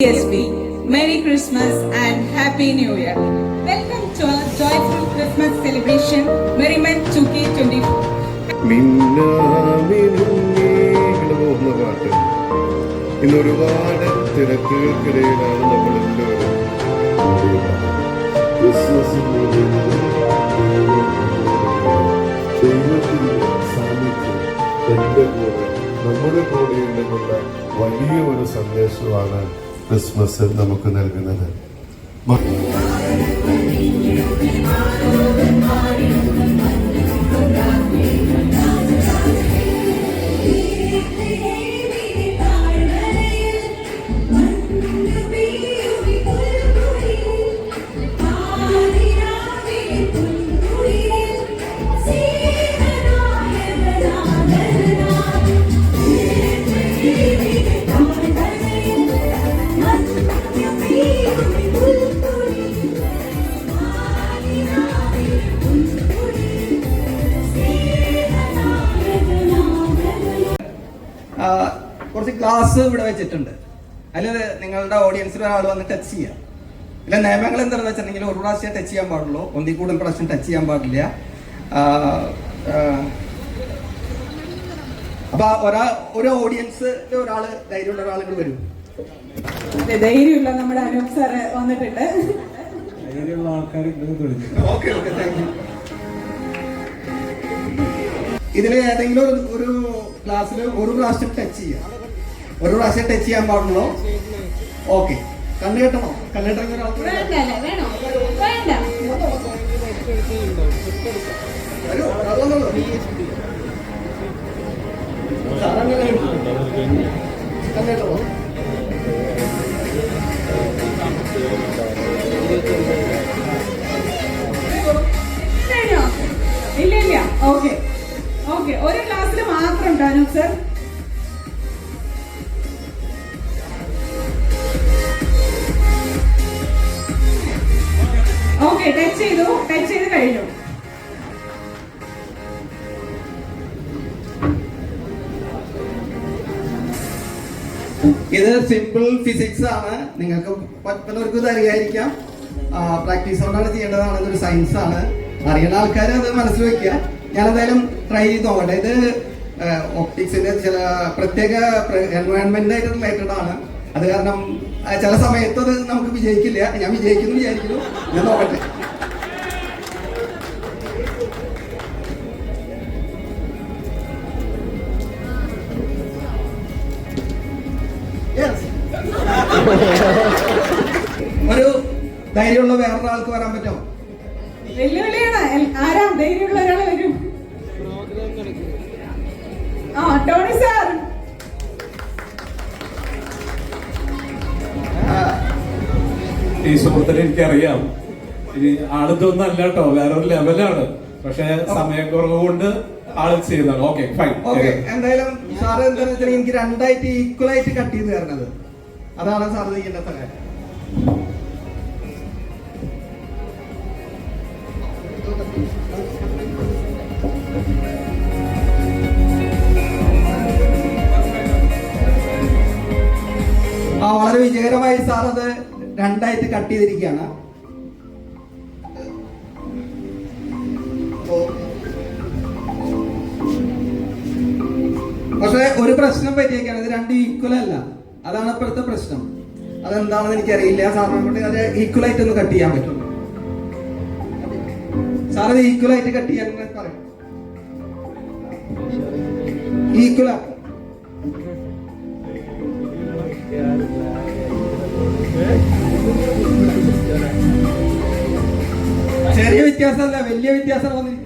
CSB. Merry Christmas and Happy New Year. Welcome to our joyful Christmas celebration, Merriment 2K24. പോകുന്ന പാട്ട് ഇന്ന് ഒരുപാട് തിരക്കുകൾക്കിടയിലാണ് നമ്മളെല്ലാവരും ദൈവത്തിന്റെ സാന്നിധ്യം എന്റെ കൂടെ നമ്മുടെ കൂടെ ഉണ്ടെന്നുള്ള വലിയ ഒരു സന്ദേശമാണ് ക്രിസ്മസ് നമുക്ക് നൽകുന്നത്. കുറച്ച് ഗ്ലാസ് ഇവിടെ വെച്ചിട്ടുണ്ട്. അതിൽ നിങ്ങളുടെ ഓഡിയൻസിൽ ഒരാൾ വന്ന് ടച്ച് ചെയ്യാം. ഇല്ല, നിയമങ്ങൾ എന്താണെന്ന് വെച്ചിട്ടുണ്ടെങ്കിൽ ഒരു പ്രാവശ്യം ടച്ച് ചെയ്യാൻ പാടുള്ളൂ, ഒന്നിൽ കൂടുതൽ പ്രാവശ്യം ടച്ച് ചെയ്യാൻ പാടില്ല. അപ്പൊ ഒരു ഓഡിയൻസ് ഒരാള് ധൈര്യമുള്ള ഒരാൾ ഇവിടെ വരും. ധൈര്യമുള്ള നമ്മുടെ അനൂപ് സാറ് വന്നിട്ടുണ്ട്. ധൈര്യമുള്ള ആൾക്കാർ ഓക്കെ ഓക്കെ, താങ്ക് യു. ഇതിൽ ഏതെങ്കിലും ഒരു ക്ലാസ്സിൽ ഒരു പ്രാവശ്യം ടച്ച് ചെയ്യാം, ഒരു പ്രാവശ്യം ടച്ച് ചെയ്യാൻ പാടുള്ളൂ. ഓക്കെ, കണ്ണു കെട്ടണോ? കണ്ണു കെട്ടണമെങ്കിൽ കണ്ണേട്ടോ. ഇല്ല ഇല്ല, ഓക്കെ ഓക്കെ, ഒരു ക്ലാസ്സിൽ മാത്രം ഉണ്ടോ അനൂപ് സർ? ഓക്കെ, ടച്ച് ചെയ്ത് കഴിഞ്ഞു. ഇത് സിമ്പിൾ ഫിസിക്സ് ആണ്. നിങ്ങൾക്ക് പറ്റുന്നവർക്ക് ഇത് അറിയാതിരിക്കാം. പ്രാക്ടീസ് കൊണ്ടാണ് ചെയ്യേണ്ടതാണ്. ഇതൊരു സയൻസ് ആണ്. അറിയുന്ന ആൾക്കാർ അത് മനസ്സിൽ വെക്കുക. ഞാൻ എന്തായാലും ട്രൈ ചെയ്ത് നോക്കട്ടെ. ഇത് ഒപ്റ്റിക്സിന്റെ ചില പ്രത്യേക എൻവയോൺമെന്റായിട്ട് റിലേറ്റഡ് ആണ്. അത് കാരണം ചില സമയത്ത് അത് നമുക്ക് വിജയിക്കില്ല. ഞാൻ വിജയിക്കുന്നു വിചാരിക്കുന്നു. ഞാൻ നോക്കട്ടെ. ഒരു ധൈര്യമുള്ള വേറൊരാൾക്ക് വരാൻ പറ്റുമോ? വെല്ലുവിളിയാണ്. ആരാ ധൈര്യമുള്ള ഒരാൾ വരും? ആ, ടോണി സാർ. ഈ സുഹൃത്തിനെ എനിക്കറിയാം. ഇനി ആളിതൊന്നും അല്ല കേട്ടോ, വേറൊരു ലെവലാണ്. പക്ഷെ സമയക്കുറവ് കൊണ്ട് ആള് ചെയ്യുന്നതാണ്. Okay fine. എന്തായാലും സാറ് എന്താണെന്ന് വെച്ചാൽ എനിക്ക് രണ്ടായിട്ട് ഈക്വൽ ആയിട്ട് കട്ട് ചെയ്ത് തരണത്. അതാണ് സാറ് ചെയ്യേണ്ടത് കാര്യം. വളരെ വിജയകരമായി സാർ അത് രണ്ടായിട്ട് കട്ട് ചെയ്തിരിക്കുകയാണ്. പക്ഷെ ഒരു പ്രശ്നം പറ്റിയേക്കാണ്, ഇത് രണ്ട് ഈക്വൽ അല്ല. അതാണ് ഇപ്പോഴത്തെ പ്രശ്നം. അതെന്താണെന്ന് എനിക്കറിയില്ല. സാറിനെ കൊണ്ട് അത് ഈക്വൽ ആയിട്ട് ഒന്ന് കട്ട് ചെയ്യാൻ പറ്റുള്ളൂ. സാർ അത് ഈക്വൽ ആയിട്ട് കട്ട് ചെയ്യാൻ പറയും. ഈക്വൽ ആക്കും. ചെറിയ വ്യത്യാസമല്ല, വലിയ വ്യത്യാസം വന്നിരിക്കും.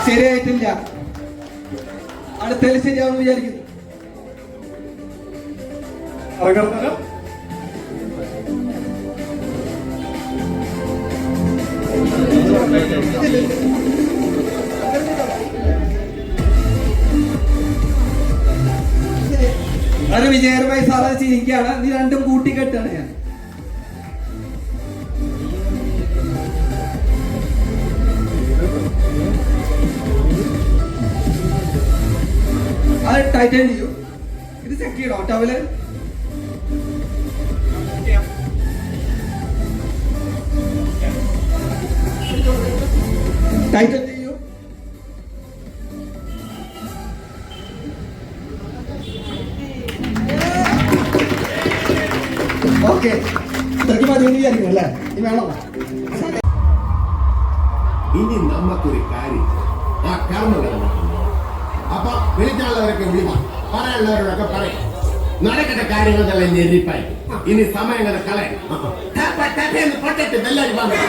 ശരിയായിട്ടില്ല. അടുത്തതിൽ ശരിയാവുമെന്ന് വിചാരിക്കുന്നു. വളരെ വിജയകരമായി സാറ് ചെയ്യിക്കുകയാണ്. ഇത് രണ്ടും കൂട്ടിക്കെട്ടാണ് ഞാൻ. അത് ടൈറ്റൻ ചെയ്യൂ. ഇത് ചെക്ക് ചെയ്യണോ ടവല്? ടൈറ്റൻ ചെയ്യൂ. ഓക്കെ, ഇത്രയ്ക്ക് മതി വിചാരിക്കും അല്ലേ? ഇനി വേണോ? ഇനി നമുക്കൊരു കാര്യം, ആ കർമ്മകരണം അപ്പൊ വിളിക്കാനുള്ളവരൊക്കെ വിളിക്കാം, പറയാനുള്ളവരോടൊക്കെ പറയാം. നടക്കേണ്ട കാര്യങ്ങളെല്ലാം ഞെരിപ്പായി. ഇനി സമയങ്ങളെ കളയാം. പൊട്ടറ്റ് എല്ലാവരും വാങ്ങാം.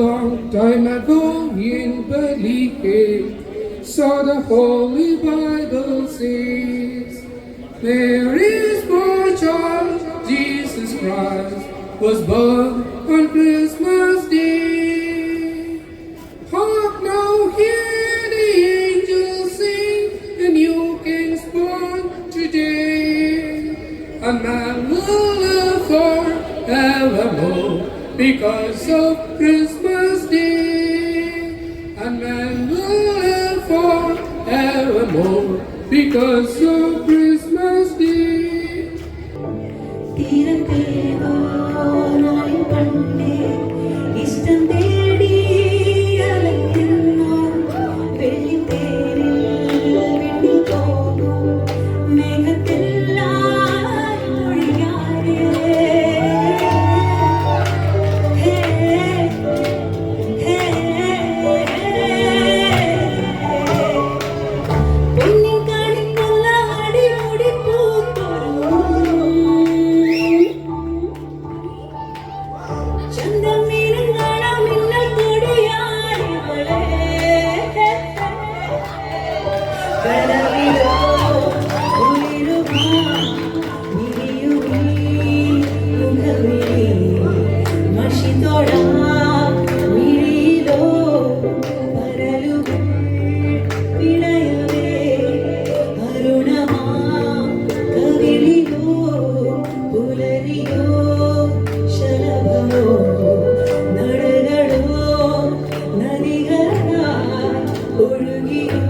Long time ago in Bethlehem, saw the Holy Bible says, Mary's born child, Jesus Christ, was born on Christmas Day. Hark now, hear the angels sing, a new king's born today. A man will live forevermore because of Christmas Day. A man will live forevermore because of Christmas Day. ഇഷ്ടം തേടി അലയുന്നു വെള്ളിത്തേരിൽ വെണ്ണി പോകും മേഘത്തെല്ലാം ഒഴിയാതെ പൊന്നിൻ കാണിക്കുള്ള അടിമുടി പൂത്തോറും ചന്ദ്രമീനും കാണാം മിന്നൽ കൊടിയാടിവളെ കടവിലോ ഉയരുമാ വിരിയുമീ മുഖവിരി മഷിത്തോടാ വിഴിയിലോ പരലുകൾ പിടയവേ അരുണമാ കവിളിലോ പുലരിയോ ശലഭമോ നടകളോ നദികളാ ഒഴുകിയോ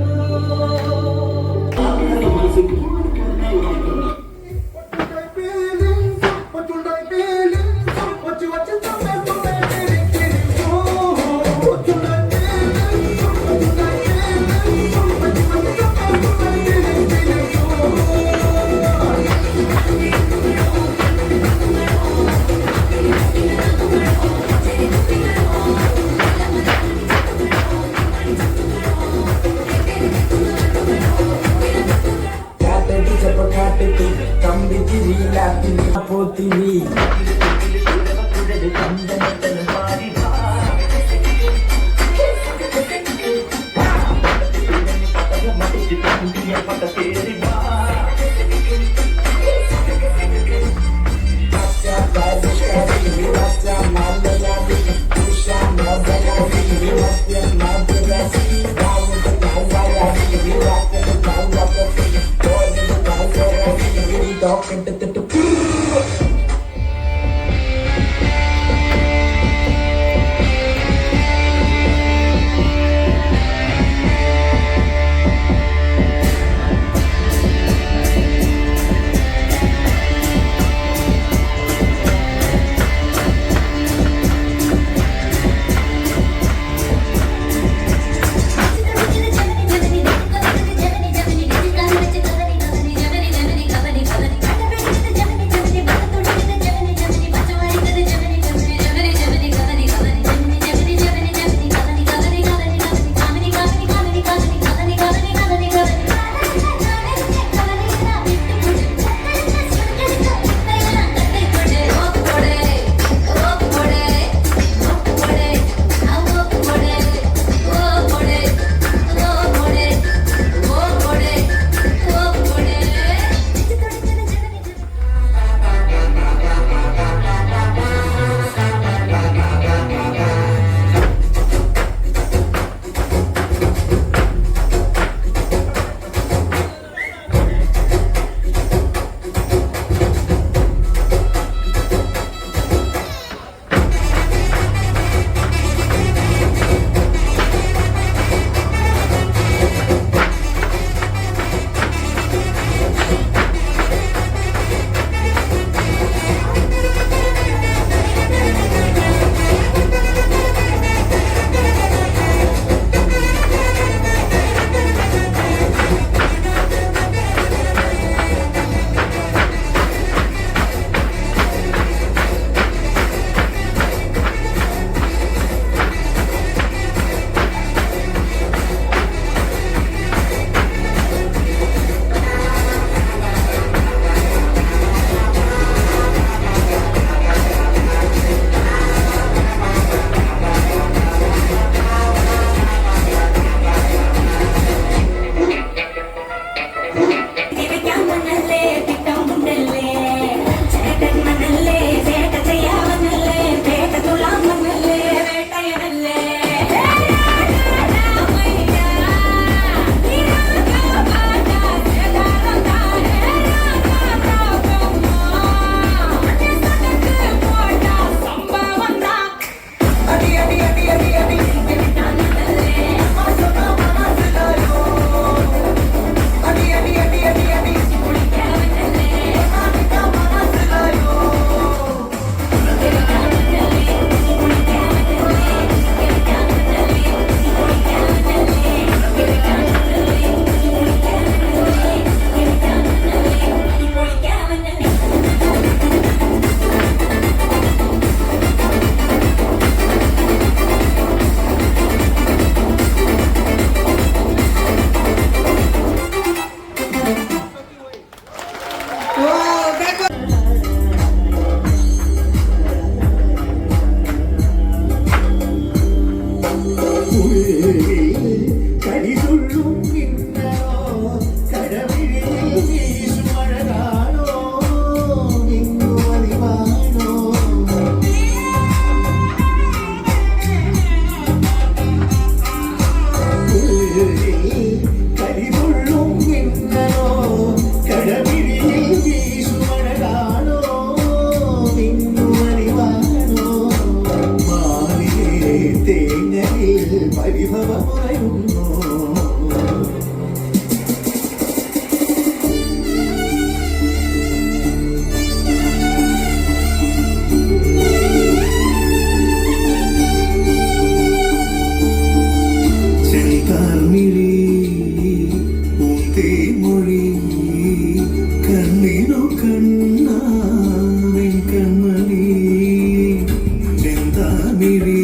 നീലാമിഴി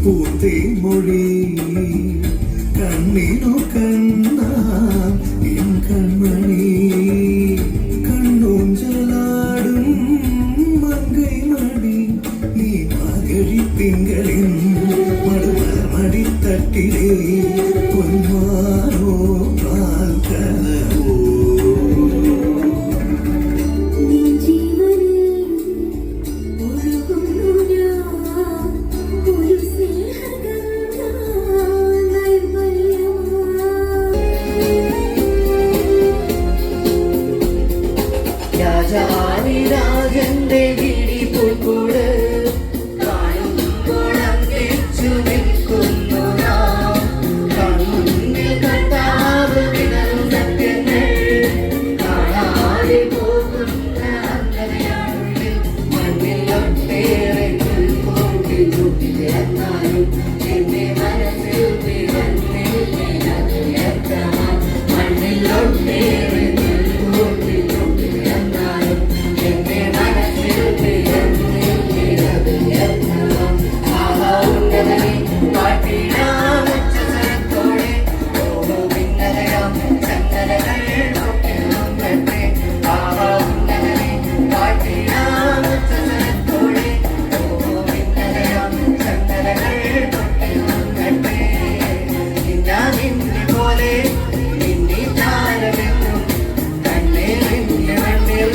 പൂത്തേ മൊഴി കണ്ണിനു കണ്ണാം N കൺമണി കണ്ണൂഞ്ചലാടും മങ്കൈ മടി നീ മകഴി തിങ്കളിൻ മടിത്തട്ടിലേ പൊന്മാനോ പാൽക്കലവോ രാജന്റെ ഗിരി പൂക്കൂട് കാണുമ്പോൾ അന്തിച്ചു നിൽക്കുന്നു നാം കണ്ണിൽ കണ്ടാവ് വിടരും സത്യങ്ങൾ കാണാതെ പോകുന്ന അന്തരയാളുള്ളിൽ മണ്ണിൽ ഒട്ടേറെ കൂട്ടി കൂട്ടി ചേർന്നാലും എന്റെ മനസ്സിൽ പിറന്നിൽ മണ്ണിൽ ഒട്ടേറെ കൂട്ടി കൂട്ടി ചേർന്നാലും എന്റെ മനസ്സിൽ പാട്ടിടാം ഉച്ചസ്വരത്തോടെ ഓരോ ഭിന്നതയാം ചങ്ങലകൾ തൊട്ടിലുമ്പട്ടെ പാട്ടിടാം ഉച്ചസ്വരത്തോടെ ഓരോ ഭിന്നതയാം ചങ്ങലകൾ തൊട്ടിലുമ്പട്ടെ നിന്നെ പോലെ നിന്നി താരമെന്നും കണ്ണേറിന്റെ മണ്ണിൽ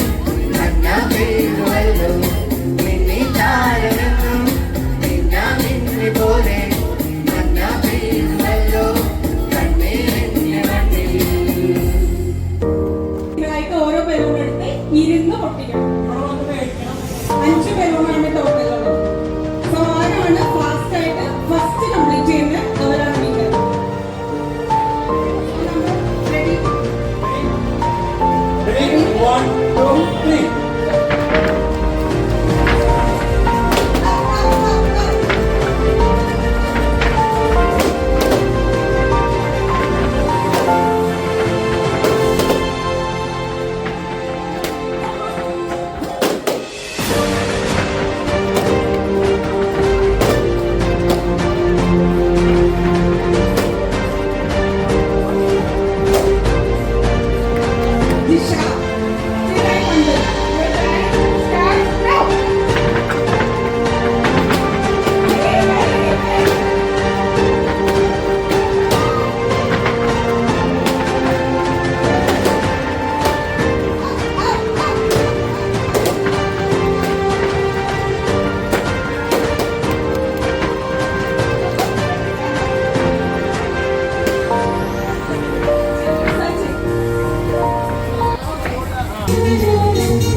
മഞ്ഞ പെയ്യുവല്ലോ നിന്നി താരമെന്നും നിന്നെ പോലെ മഞ്ഞ പെയ്യുവല്ലോ കണ്ണേറിന്റെ മണ്ണിൽ. ഇതിനായിട്ട് ഓരോ ബലൂൺ എടുത്ത് ഇരുന്ന് പൊട്ടിക്കണം. 5 ബലൂണാണ് ടോട്ടൽ ഉള്ളത്. സോ ആരാണ് ഫാസ്റ്റ് ആയിട്ട് ഫസ്റ്റ് കംപ്ലീറ്റ് ചെയ്യുന്നത് അവരാണ് വിന്നർ. റെഡി? Ready? 1, 2, 3. ദിശ ശരിയായി കണ്ടു. Start now.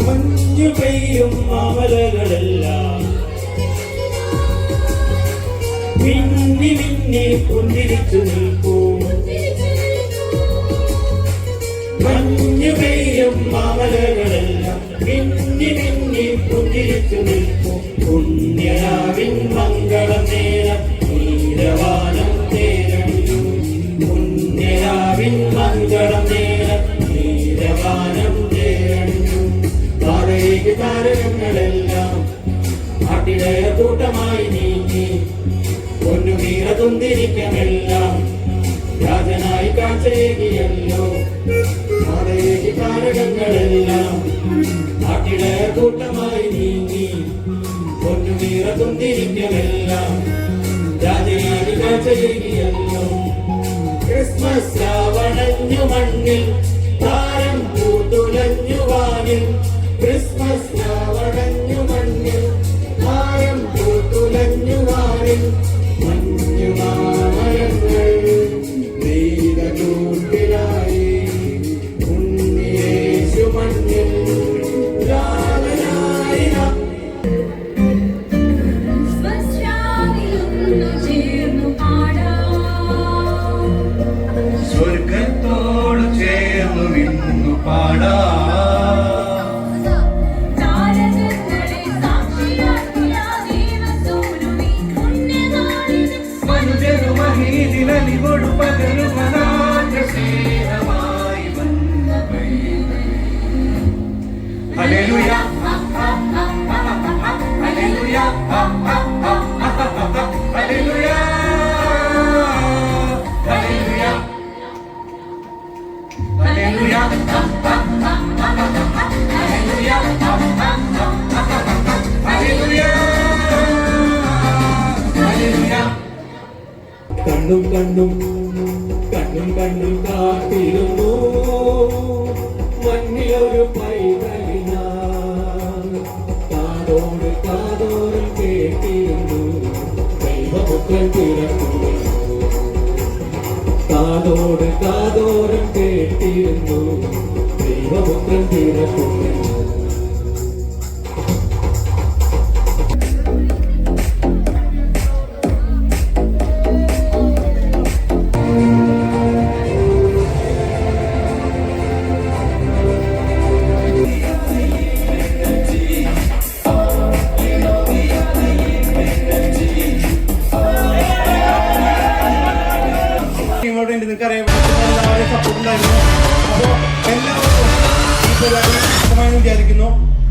മഞ്ഞു പെയ്യും മാമലകളെല്ലാം മിന്നി മിന്നി പുഞ്ചിരിച്ചു നിൽക്കൂ മഞ്ഞു പെയ്യും മാമലകളെല്ലാം മിന്നി മിന്നി പുഞ്ചിരിച്ചു നിൽക്കൂ പുണ്യരാവിൻ മംഗളം നേരം നീരവാനം തേരണിയൂ പുണ്യരാവിൻ മംഗളം നേരം നീരവാനം തേരണിയൂ താരേക്ക് താരകങ്ങളെല്ലാം നാട്ടിലേറ കൂട്ടമായി നീങ്ങി പൊന്നു വീര തുന്തിരിക്കമെല്ലാം രാജനായി കാഴ്ചയേകിയല്ലോ താരേക്ക് താരകങ്ങളെല്ലാം നാട്ടിലേറ കൂട്ടമായി നീങ്ങി പൊന്നു വീര തുന്തിരിക്കമെല്ലാം രാജനായി കാഴ്ചയേകിയല്ലോ ക്രിസ്മസ് രാവണഞ്ഞു മണ്ണിൽ താരം പൂത്തുലഞ്ഞു വാനിൽ ക്രിസ്മസ് രാവണഞ്ഞു മണ്ണിൽ താരം പൂത്തുലഞ്ഞു വാനിൽ മഞ്ഞു മാമരങ്ങൾ കൂട്ടിലായി ഉണ്ണിയേശു മണ്ണിൽ രാമനായി സ്വർഗത്തോട് ചേർന്നു നിന്നു പാടാ താരകങ്ങളെ സാക്ഷിയാക്കിയ ദൈവസൂനുവി പുണ്യനാ ഹല്ലേലൂയ ഹല്ലേലൂയ ഹല്ലേലൂയ ഹല്ലേലൂയ ഹല്ലേലൂയ. കണ്ണും കണ്ണും കണ്ണും കണ്ണും കാത്തിരുന്നു മഞ്ഞിലൊരു പൈതലിന കാതോട് കാതോരം കേട്ടിരുന്നു ദൈവപുത്രൻ പിറക്കുന്നു കാതോട് കാതോരം കേട്ടിരുന്നു ദൈവപുത്രൻ പിറക്കുന്നു. ടീമോട് ഉണ്ട്, നിങ്ങൾക്കറിയാം എല്ലാവരും സപ്പോർട്ട് ഉണ്ടായിരുന്നു. അപ്പോൾ എല്ലാവർക്കും ഈ പരിപാടി ഇഷ്ടമായെന്ന് വിചാരിക്കുന്നു.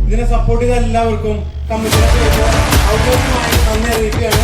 ഇതിനെ സപ്പോർട്ട് ചെയ്ത എല്ലാവർക്കും കമ്മിറ്റിയുടെ പേരിൽ ഔദ്യോഗികമായി നന്ദി അറിയിക്കുകയാണ്.